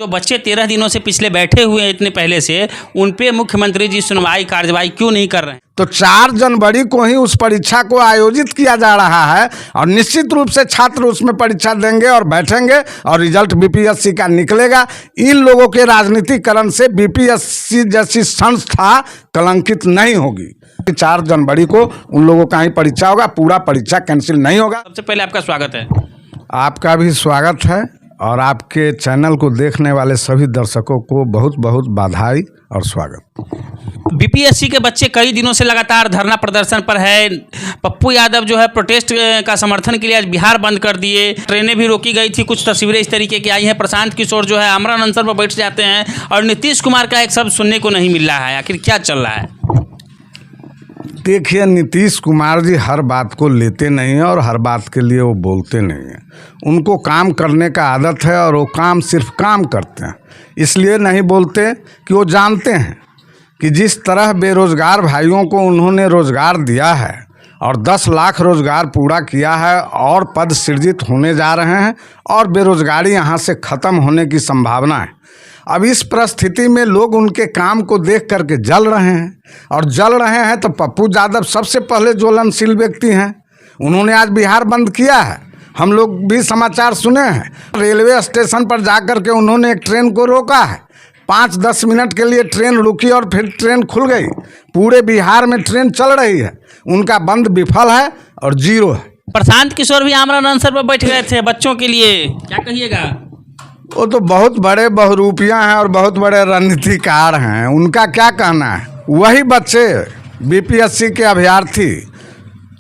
तो बच्चे 13 दिनों से पिछले बैठे हुए हैं इतने पहले से, उन पे मुख्यमंत्री जी सुनवाई कार्रवाई क्यों नहीं कर रहे हैं? तो 4 जनवरी को ही उस परीक्षा को आयोजित किया जा रहा है और निश्चित रूप से छात्र उसमें परीक्षा देंगे और बैठेंगे और रिजल्ट बीपीएससी का निकलेगा। इन लोगों के राजनीतिकरण से बीपीएससी जैसी संस्था कलंकित नहीं होगी। 4 जनवरी को उन लोगों का ही परीक्षा होगा, पूरा परीक्षा कैंसिल नहीं होगा। सबसे पहले आपका स्वागत है। आपका भी स्वागत है और आपके चैनल को देखने वाले सभी दर्शकों को बहुत बहुत बधाई और स्वागत। बीपीएससी के बच्चे कई दिनों से लगातार धरना प्रदर्शन पर है। पप्पू यादव जो है प्रोटेस्ट का समर्थन के लिए आज बिहार बंद कर दिए, ट्रेनें भी रोकी गई थी। कुछ तस्वीरें इस तरीके की आई हैं। प्रशांत किशोर जो है आमरण अनशन पर बैठ जाते हैं और नीतीश कुमार का एक शब्द सुनने को नहीं मिल रहा है। आखिर क्या चल रहा है? देखिए, नीतीश कुमार जी हर बात को लेते नहीं हैं और हर बात के लिए वो बोलते नहीं हैं। उनको काम करने का आदत है और वो काम सिर्फ काम करते हैं, इसलिए नहीं बोलते कि वो जानते हैं कि जिस तरह बेरोज़गार भाइयों को उन्होंने रोज़गार दिया है और 10 लाख रोज़गार पूरा किया है और पद सृजित होने जा रहे हैं और बेरोज़गारी यहाँ से ख़त्म होने की संभावना है। अब इस परिस्थिति में लोग उनके काम को देख करके जल रहे हैं और जल रहे हैं तो पप्पू यादव सबसे पहले ज्वलनशील व्यक्ति हैं। उन्होंने आज बिहार बंद किया है, हम लोग भी समाचार सुने हैं। रेलवे स्टेशन पर जाकर के उन्होंने एक ट्रेन को रोका है, 5-10 मिनट के लिए ट्रेन रुकी और फिर ट्रेन खुल गई। पूरे बिहार में ट्रेन चल रही है, उनका बंद विफल है और जीरो है। प्रशांत किशोर भी आमरण अनशन पर बैठ गए थे बच्चों के लिए, क्या कहिएगा? वो तो बहुत बड़े बहुरूपियाँ हैं और बहुत बड़े रणनीतिकार हैं, उनका क्या कहना है। वही बच्चे बीपीएससी के अभ्यर्थी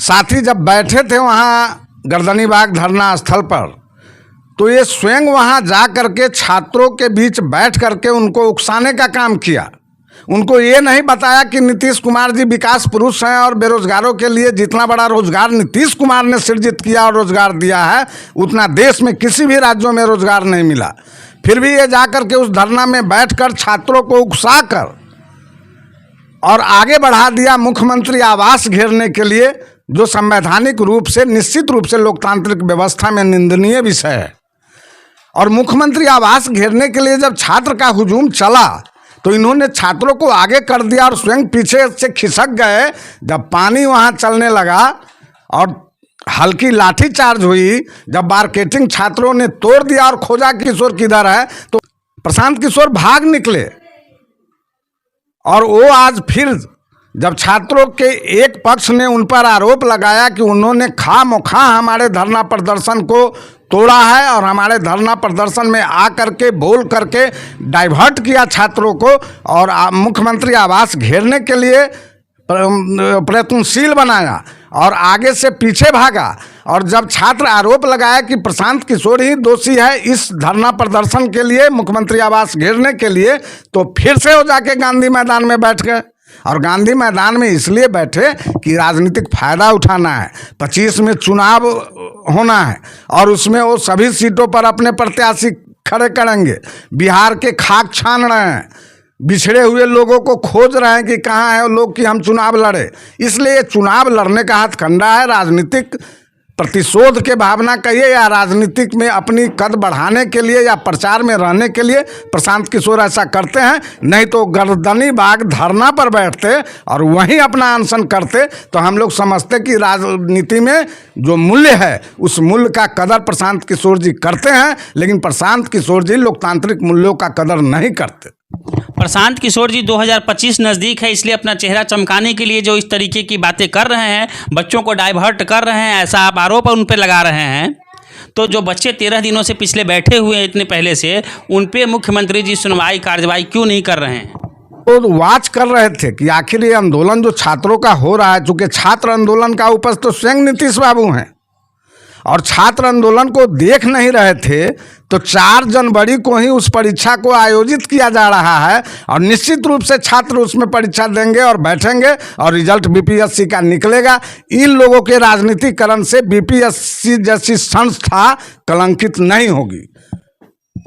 साथी जब बैठे थे वहाँ गर्दनीबाग धरना स्थल पर, तो ये स्वयं वहाँ जा करके छात्रों के बीच बैठ करके उनको उकसाने का काम किया। उनको ये नहीं बताया कि नीतीश कुमार जी विकास पुरुष हैं और बेरोजगारों के लिए जितना बड़ा रोजगार नीतीश कुमार ने सृजित किया और रोजगार दिया है उतना देश में किसी भी राज्यों में रोजगार नहीं मिला। फिर भी ये जाकर के उस धरना में बैठकर छात्रों को उकसा कर और आगे बढ़ा दिया मुख्यमंत्री आवास घेरने के लिए, जो संवैधानिक रूप से निश्चित रूप से लोकतांत्रिक व्यवस्था में निंदनीय विषय है। और मुख्यमंत्री आवास घेरने के लिए जब छात्र का हुजूम चला तो इन्होंने छात्रों को आगे कर दिया और स्वयं पीछे से खिसक गए। जब पानी वहाँ चलने लगा और हल्की लाठी चार्ज हुई, जब मार्केटिंग छात्रों ने तोड़ दिया और खोजा किशोर किधर है, तो प्रशांत किशोर भाग निकले। और वो आज फिर जब छात्रों के एक पक्ष ने उन पर आरोप लगाया कि उन्होंने खामोखा हमारे धरना प्रदर्शन को तोड़ा है और हमारे धरना प्रदर्शन में आकर के बोल करके डाइवर्ट किया छात्रों को और मुख्यमंत्री आवास घेरने के लिए प्रयत्नशील बनाया और आगे से पीछे भागा, और जब छात्र आरोप लगाया कि प्रशांत किशोर ही दोषी है इस धरना प्रदर्शन के लिए, मुख्यमंत्री आवास घेरने के लिए, तो फिर से वो जाके गांधी मैदान में बैठ गए। और गांधी मैदान में इसलिए बैठे कि राजनीतिक फ़ायदा उठाना है। 25 में चुनाव होना है और उसमें वो सभी सीटों पर अपने प्रत्याशी खड़े करेंगे। बिहार के खाक छान रहे हैं, बिछड़े हुए लोगों को खोज रहे हैं कि कहाँ है वो लोग कि हम चुनाव लड़े। इसलिए चुनाव लड़ने का हथकंडा है। राजनीतिक प्रतिशोध के भावना कहिए या राजनीतिक में अपनी कद बढ़ाने के लिए या प्रचार में रहने के लिए प्रशांत किशोर ऐसा करते हैं। नहीं तो गर्दनीबाग धरना पर बैठते और वहीं अपना अनशन करते तो हम लोग समझते कि राजनीति में जो मूल्य है उस मूल्य का कदर प्रशांत किशोर जी करते हैं, लेकिन प्रशांत किशोर जी लोकतांत्रिक मूल्यों का कदर नहीं करते। प्रशांत किशोर जी 2025 नज़दीक है, इसलिए अपना चेहरा चमकाने के लिए जो इस तरीके की बातें कर रहे हैं, बच्चों को डाइवर्ट कर रहे हैं, ऐसा आप आरोप उन पर लगा रहे हैं। तो जो बच्चे 13 दिनों से पिछले बैठे हुए हैं इतने पहले से, उन पे मुख्यमंत्री जी सुनवाई कार्रवाई क्यों नहीं कर रहे हैं? वो वाच कर रहे थे कि आखिर ये आंदोलन जो छात्रों का हो रहा है, चूँकि छात्र आंदोलन का उपज तो स्वयं नीतीश बाबू हैं और छात्र आंदोलन को देख नहीं रहे थे, तो 4 जनवरी को ही उस परीक्षा को आयोजित किया जा रहा है और निश्चित रूप से छात्र उसमें परीक्षा देंगे और बैठेंगे और रिजल्ट बीपीएससी का निकलेगा। इन लोगों के राजनीतिकरण से बीपीएससी जैसी संस्था कलंकित नहीं होगी।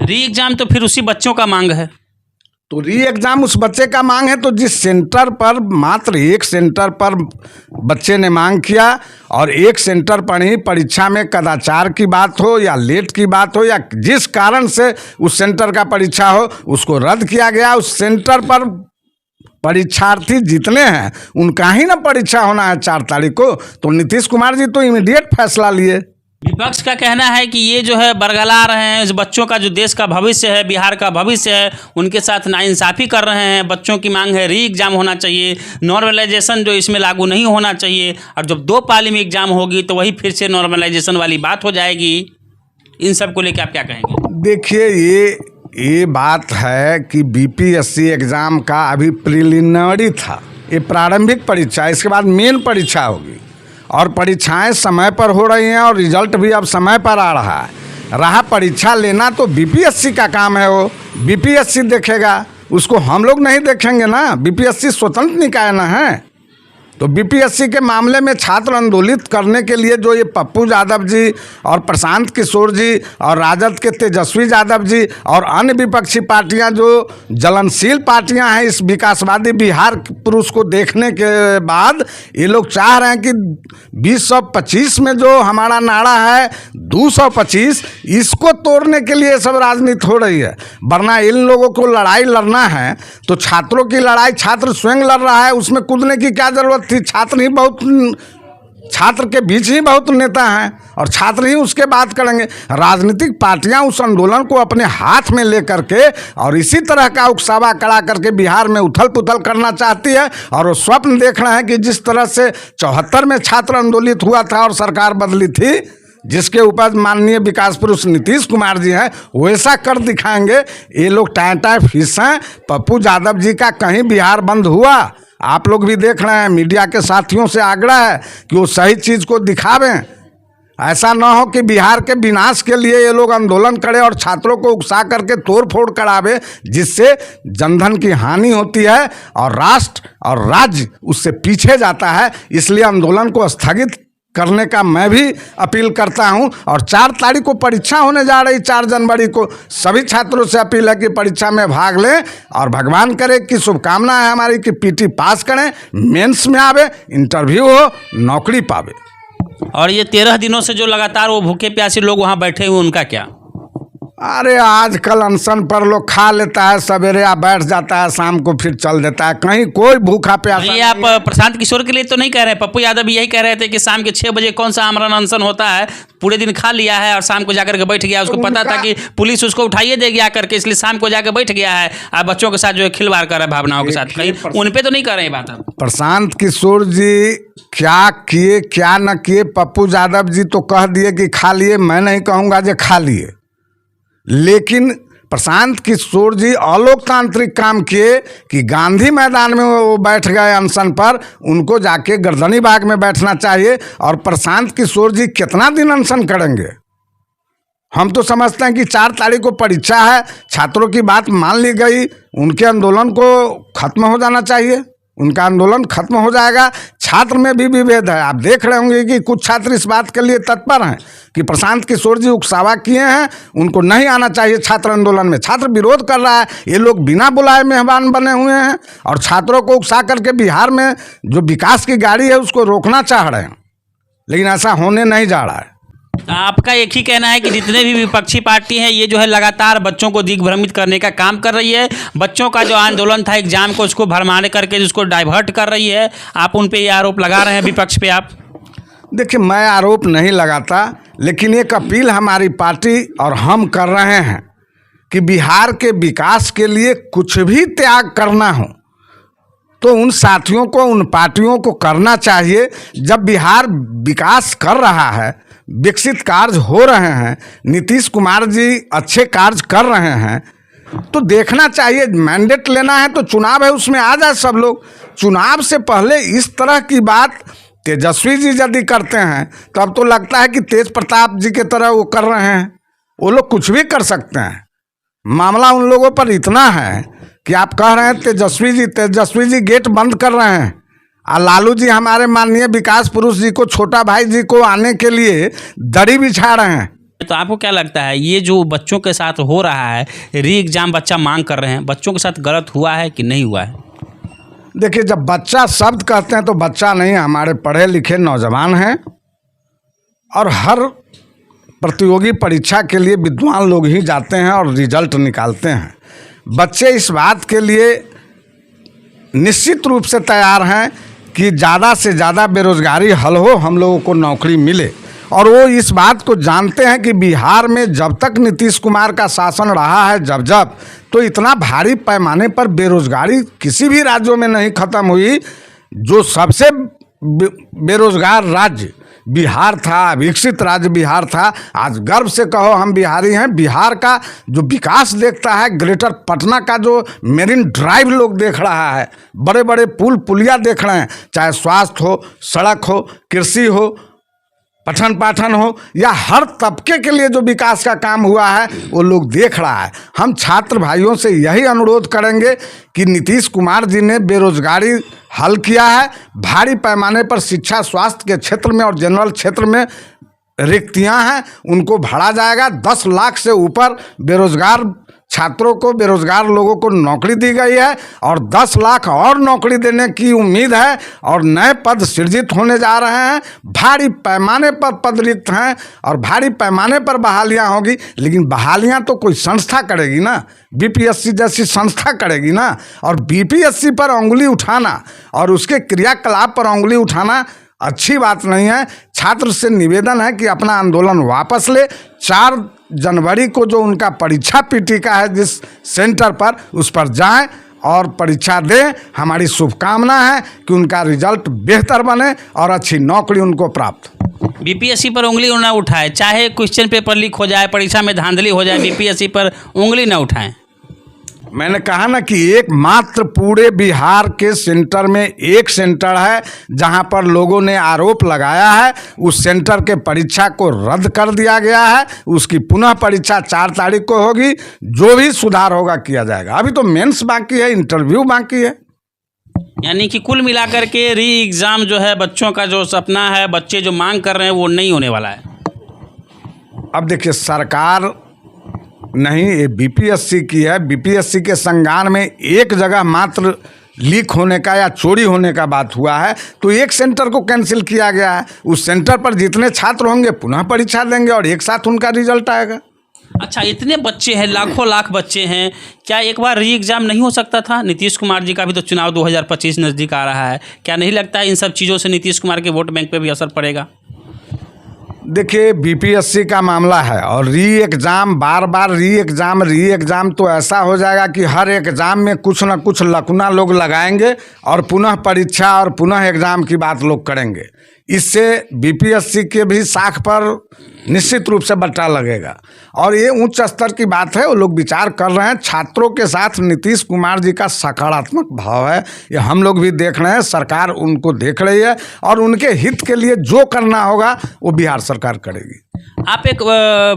री एग्जाम तो फिर उसी बच्चों का मांग है। तो री एग्ज़ाम उस बच्चे का मांग है, तो जिस सेंटर पर मात्र एक सेंटर पर बच्चे ने मांग किया और एक सेंटर पर ही परीक्षा में कदाचार की बात हो या लेट की बात हो या जिस कारण से उस सेंटर का परीक्षा हो उसको रद्द किया गया, उस सेंटर पर परीक्षार्थी जितने हैं उनका ही ना परीक्षा होना है 4 तारीख को। तो नीतीश कुमार जी तो इमीडिएट फैसला लिए। विपक्ष का कहना है कि ये जो है बरगला रहे हैं इस बच्चों का, जो देश का भविष्य है, बिहार का भविष्य है, उनके साथ नाइंसाफ़ी कर रहे हैं। बच्चों की मांग है री एग्ज़ाम होना चाहिए, नॉर्मलाइजेशन जो इसमें लागू नहीं होना चाहिए, और जब 2 पाली में एग्ज़ाम होगी तो वही फिर से नॉर्मलाइजेशन वाली बात हो जाएगी। इन सब को लेकर आप क्या कहेंगे? देखिए, ये बात है कि बीपीएससी एग्ज़ाम का अभी प्रिलिमिनरी था, ये प्रारंभिक परीक्षा, इसके बाद मेन परीक्षा होगी और परीक्षाएं समय पर हो रही हैं और रिजल्ट भी अब समय पर आ रहा है। रहा परीक्षा लेना तो बीपीएससी का काम है, वो बीपीएससी देखेगा, उसको हम लोग नहीं देखेंगे ना। बीपीएससी स्वतंत्र निकाय ना है। तो बीपीएससी के मामले में छात्र आंदोलित करने के लिए जो ये पप्पू यादव जी और प्रशांत किशोर जी और राजद के तेजस्वी यादव जी और अन्य विपक्षी पार्टियां जो जलनशील पार्टियां हैं इस विकासवादी बिहार पुरुष को देखने के बाद ये लोग चाह रहे हैं कि 2025 में जो हमारा नारा है 225, इसको तोड़ने के लिए सब राजनीति हो रही है। वरना इन लोगों को लड़ाई लड़ना है तो छात्रों की लड़ाई छात्र स्वयं लड़ रहा है, उसमें कूदने की क्या जरूरत थी। छात्र के बीच ही बहुत नेता हैं और छात्र ही उसके बात करेंगे। राजनीतिक पार्टियां उस आंदोलन को अपने हाथ में लेकर के और इसी तरह का उकसावा कड़ा करके बिहार में उथल पुथल करना चाहती है और वो स्वप्न देख रहे हैं कि जिस तरह से 74 में छात्र आंदोलित हुआ था और सरकार बदली थी, जिसके ऊपर माननीय विकास पुरुष नीतीश कुमार जी हैं, वैसा कर दिखाएंगे। ये लोग टाटा फिश हैं। पप्पू यादव जी का कहीं बिहार बंद हुआ? आप लोग भी देख रहे हैं, मीडिया के साथियों से आग्रह है कि वो सही चीज़ को दिखावें। ऐसा ना हो कि बिहार के विनाश के लिए ये लोग आंदोलन करें और छात्रों को उकसा करके तोड़ फोड़ करावे, जिससे जनधन की हानि होती है और राष्ट्र और राज्य उससे पीछे जाता है। इसलिए आंदोलन को स्थगित करने का मैं भी अपील करता हूं। और 4 तारीख को परीक्षा होने जा रही, 4 जनवरी को सभी छात्रों से अपील है कि परीक्षा में भाग लें और भगवान करे कि शुभकामना है हमारी कि पीटी पास करें, मेंस में आवे, इंटरव्यू हो, नौकरी पावे। और ये 13 दिनों से जो लगातार वो भूखे प्यासे लोग वहाँ बैठे हुए, उनका क्या? अरे आजकल अनशन पर लोग खा लेता है, सवेरे आ बैठ जाता है, शाम को फिर चल देता है, कहीं कोई भूखा प्यासा। ये आप प्रशांत किशोर के लिए तो नहीं कह रहे हैं? पप्पू यादव भी यही कह रहे थे कि शाम के 6 बजे कौन सा आमरण अनशन होता है, पूरे दिन खा लिया है और शाम को जाकर के बैठ गया। उसको पता था कि पुलिस उसको उठाइए देगी आकर के, इसलिए शाम को जाकर बैठ गया है और बच्चों के साथ जो है खिलवाड़ कर रहा है भावनाओं के साथ। कहीं उन पे तो नहीं कर रहे बात आप? प्रशांत किशोर जी क्या किए क्या न किए, पप्पू यादव जी तो कह दिए कि खा लिए, मैं नहीं कहूँगा जो खा लिए। लेकिन प्रशांत किशोर जी अलोकतांत्रिक काम किए कि गांधी मैदान में वो बैठ गए अनशन पर, उनको जाके गर्दनी बाग में बैठना चाहिए। और प्रशांत किशोर जी कितना दिन अनशन करेंगे? हम तो समझते हैं कि 4 तारीख को परीक्षा है, छात्रों की बात मान ली गई, उनके आंदोलन को खत्म हो जाना चाहिए, उनका आंदोलन खत्म हो जाएगा। छात्र में भी विभेद है। आप देख रहे होंगे कि कुछ छात्र इस बात के लिए तत्पर हैं कि प्रशांत किशोर जी उकसावा किए हैं, उनको नहीं आना चाहिए छात्र आंदोलन में। छात्र विरोध कर रहा है, ये लोग बिना बुलाए मेहमान बने हुए हैं और छात्रों को उकसा करके बिहार में जो विकास की गाड़ी है उसको रोकना चाह रहे हैं, लेकिन ऐसा होने नहीं जा रहा है। आपका एक ही कहना है कि जितने भी विपक्षी पार्टी हैं ये जो है लगातार बच्चों को दिग्भ्रमित करने का काम कर रही है, बच्चों का जो आंदोलन था एग्जाम को उसको भरमाने करके उसको डाइवर्ट कर रही है। आप उन पे ये आरोप लगा रहे हैं विपक्ष पे? आप देखिए, मैं आरोप नहीं लगाता, लेकिन एक अपील हमारी पार्टी और हम कर रहे हैं कि बिहार के विकास के लिए कुछ भी त्याग करना हो तो उन साथियों को, उन पार्टियों को करना चाहिए। जब बिहार विकास कर रहा है, विकसित कार्य हो रहे हैं, नीतीश कुमार जी अच्छे कार्य कर रहे हैं, तो देखना चाहिए। मैंडेट लेना है तो चुनाव है, उसमें आ जाए सब लोग। चुनाव से पहले इस तरह की बात तेजस्वी जी यदि करते हैं तो अब तो लगता है कि तेज प्रताप जी के तरह वो कर रहे हैं। वो लोग कुछ भी कर सकते हैं। मामला उन लोगों पर इतना है कि आप कह रहे हैं तेजस्वी जी गेट बंद कर रहे हैं और लालू जी हमारे माननीय विकास पुरुष जी को, छोटा भाई जी को आने के लिए दड़ी बिछा रहे हैं। तो आपको क्या लगता है ये जो बच्चों के साथ हो रहा है, री एग्ज़ाम बच्चा मांग कर रहे हैं, बच्चों के साथ गलत हुआ है कि नहीं हुआ है? देखिए, जब बच्चा शब्द कहते हैं तो बच्चा नहीं, हमारे पढ़े लिखे नौजवान हैं और हर प्रतियोगी परीक्षा के लिए विद्वान लोग ही जाते हैं और रिजल्ट निकालते हैं। बच्चे इस बात के लिए निश्चित रूप से तैयार हैं कि ज़्यादा से ज़्यादा बेरोजगारी हल हो, हम लोगों को नौकरी मिले। और वो इस बात को जानते हैं कि बिहार में जब तक नीतीश कुमार का शासन रहा है, जब तो इतना भारी पैमाने पर बेरोजगारी किसी भी राज्यों में नहीं ख़त्म हुई। जो सबसे बेरोजगार राज्य बिहार था, विकसित राज्य बिहार था। आज गर्व से कहो हम बिहारी हैं। बिहार का जो विकास देखता है, ग्रेटर पटना का जो मेरीन ड्राइव लोग देख रहा है, बड़े बड़े पुल पुलिया देख रहे हैं, चाहे स्वास्थ्य हो, सड़क हो, कृषि हो, पठन पाठन हो, या हर तबके के लिए जो विकास का काम हुआ है वो लोग देख रहा है। हम छात्र भाइयों से यही अनुरोध करेंगे कि नीतीश कुमार जी ने बेरोजगारी हल किया है। भारी पैमाने पर शिक्षा, स्वास्थ्य के क्षेत्र में और जनरल क्षेत्र में रिक्तियां हैं, उनको भरा जाएगा। 10 लाख से ऊपर बेरोजगार छात्रों को, बेरोजगार लोगों को नौकरी दी गई है और 10 लाख और नौकरी देने की उम्मीद है और नए पद सृजित होने जा रहे हैं। भारी पैमाने पर पद रिक्त हैं और भारी पैमाने पर बहालियां होगी। लेकिन बहालियां तो कोई संस्था करेगी ना, बीपीएससी जैसी संस्था करेगी ना। और बीपीएससी पर उंगली उठाना और उसके क्रियाकलाप पर उंगली उठाना अच्छी बात नहीं है। छात्र से निवेदन है कि अपना आंदोलन वापस ले। 4 जनवरी को जो उनका परीक्षा पीटिका है जिस सेंटर पर, उस पर जाएं और परीक्षा दें। हमारी शुभकामना है कि उनका रिजल्ट बेहतर बने और अच्छी नौकरी उनको प्राप्त। बीपीएससी पर उंगली ना उठाए, चाहे क्वेश्चन पेपर लीक हो जाए, परीक्षा में धांधली हो जाए, बीपीएससी पर उंगली ना उठाएं। मैंने कहा ना कि एकमात्र पूरे बिहार के सेंटर में एक सेंटर है जहां पर लोगों ने आरोप लगाया है। उस सेंटर के परीक्षा को रद्द कर दिया गया है। उसकी पुनः परीक्षा 4 तारीख को होगी। जो भी सुधार होगा किया जाएगा। अभी तो मेंस बाकी है, इंटरव्यू बाकी है। यानी कि कुल मिलाकर के री एग्ज़ाम जो है, बच्चों का जो सपना है, बच्चे जो मांग कर रहे हैं, वो नहीं होने वाला है। अब देखिए, सरकार नहीं, ये बीपीएससी की है। बीपीएससी के संज्ञान में एक जगह मात्र लीक होने का या चोरी होने का बात हुआ है, तो एक सेंटर को कैंसिल किया गया है। उस सेंटर पर जितने छात्र होंगे पुनः परीक्षा देंगे और एक साथ उनका रिजल्ट आएगा। अच्छा, इतने बच्चे हैं, लाखों लाख बच्चे हैं, क्या एक बार री एग्ज़ाम नहीं हो सकता था? नीतीश कुमार जी का भी तो चुनाव 2025 नज़दीक आ रहा है। क्या नहीं लगता है इन सब चीज़ों से नीतीश कुमार के वोट बैंक पे भी असर पड़ेगा? देखिए, बीपीएससी का मामला है और री एग्ज़ाम, बार बार री एग्ज़ाम तो ऐसा हो जाएगा कि हर एग्ज़ाम में कुछ ना कुछ लकुना लोग लगाएंगे और पुनः परीक्षा और पुनः एग्ज़ाम की बात लोग करेंगे। इससे बीपीएससी के भी साख पर निश्चित रूप से बट्टा लगेगा और ये उच्च स्तर की बात है। वो लोग विचार कर रहे हैं। छात्रों के साथ नीतीश कुमार जी का सकारात्मक भाव है, ये हम लोग भी देख रहे हैं। सरकार उनको देख रही है और उनके हित के लिए जो करना होगा वो बिहार सरकार करेगी। आप एक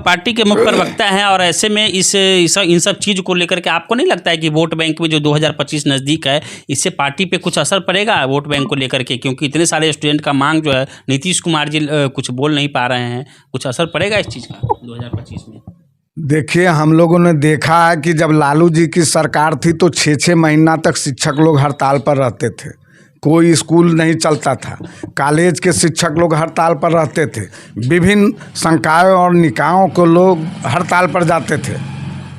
पार्टी के मुख्य प्रवक्ता हैं और ऐसे में इन सब चीज़ को लेकर के आपको नहीं लगता है कि वोट बैंक में जो 2025 नज़दीक है, इससे पार्टी पे कुछ असर पड़ेगा वोट बैंक को लेकर के? क्योंकि इतने सारे स्टूडेंट का मांग जो है, नीतीश कुमार जी कुछ बोल नहीं पा रहे हैं, कुछ असर पड़ेगा इस चीज़ का 2025 में? देखिए, हम लोगों ने देखा है कि जब लालू जी की सरकार थी तो 6-6 महीना तक शिक्षक लोग हड़ताल पर रहते थे। कोई स्कूल नहीं चलता था। कॉलेज के शिक्षक लोग हड़ताल पर रहते थे। विभिन्न संकायों और निकायों को लोग हड़ताल पर जाते थे।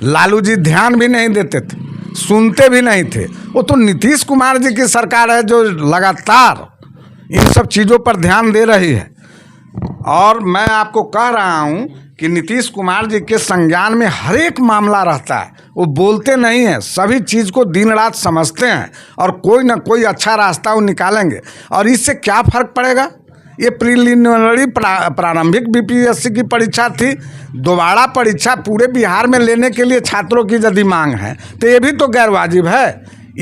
लालू जी ध्यान भी नहीं देते थे, सुनते भी नहीं थे। वो तो नीतीश कुमार जी की सरकार है जो लगातार इन सब चीज़ों पर ध्यान दे रही है। और मैं आपको कह रहा हूँ कि नीतीश कुमार जी के संज्ञान में हर एक मामला रहता है। वो बोलते नहीं हैं, सभी चीज़ को दिन रात समझते हैं और कोई ना कोई अच्छा रास्ता वो निकालेंगे। और इससे क्या फ़र्क पड़ेगा? ये प्रीलिमिनरी प्रारंभिक बीपीएससी की परीक्षा थी। दोबारा परीक्षा पूरे बिहार में लेने के लिए छात्रों की यदि मांग है तो ये भी तो गैर वाजिब है।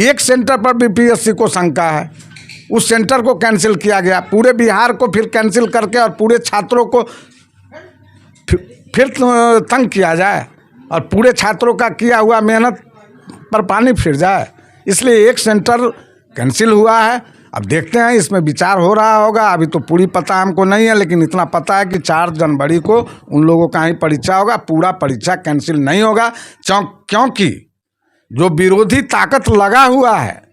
एक सेंटर पर बीपीएससी को शंका है, उस सेंटर को कैंसिल किया गया। पूरे बिहार को फिर कैंसिल करके और पूरे छात्रों को फिर तंग किया जाए और पूरे छात्रों का किया हुआ मेहनत पर पानी फिर जाए। इसलिए एक सेंटर कैंसिल हुआ है अब देखते हैं, इसमें विचार हो रहा होगा। अभी तो पूरी पता हमको नहीं है, लेकिन इतना पता है कि 4 जनवरी को उन लोगों का ही परीक्षा होगा। पूरा परीक्षा कैंसिल नहीं होगा, क्योंकि जो विरोधी ताकत लगा हुआ है,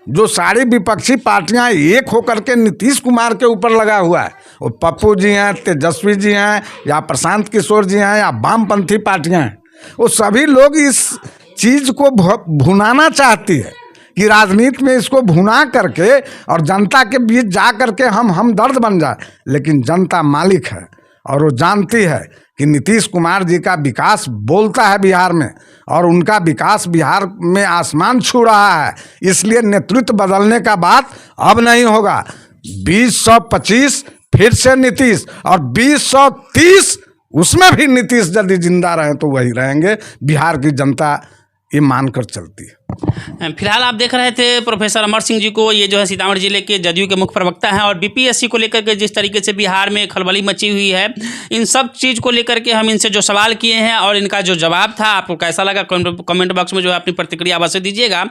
जो सारी विपक्षी पार्टियां एक होकर के नीतीश कुमार के ऊपर लगा हुआ है, वो पप्पू जी हैं, तेजस्वी जी हैं, या प्रशांत किशोर जी हैं, या वामपंथी पार्टियां हैं, वो सभी लोग इस चीज़ को भुनाना चाहती है कि राजनीति में इसको भुना करके और जनता के बीच जा करके हम दर्द बन जाए। लेकिन जनता मालिक है और वो जानती है कि नीतीश कुमार जी का विकास बोलता है बिहार में, और उनका विकास बिहार में आसमान छू रहा है। इसलिए नेतृत्व बदलने का बात अब नहीं होगा। 2025 फिर से नीतीश, और 2030 उसमें भी नीतीश यदि जिंदा रहे तो वही रहेंगे। बिहार की जनता ये मानकर चलती है। फिलहाल आप देख रहे थे प्रोफेसर अमर सिंह जी को, ये जो है सीतामढ़ी जिले के जदयू के मुख्य प्रवक्ता हैं, और बीपीएससी को लेकर के जिस तरीके से बिहार में खलबली मची हुई है, इन सब चीज़ को लेकर के हम इनसे जो सवाल किए हैं और इनका जो जवाब था, आपको कैसा लगा कमेंट बॉक्स में जो है अपनी प्रतिक्रिया अवश्य दीजिएगा।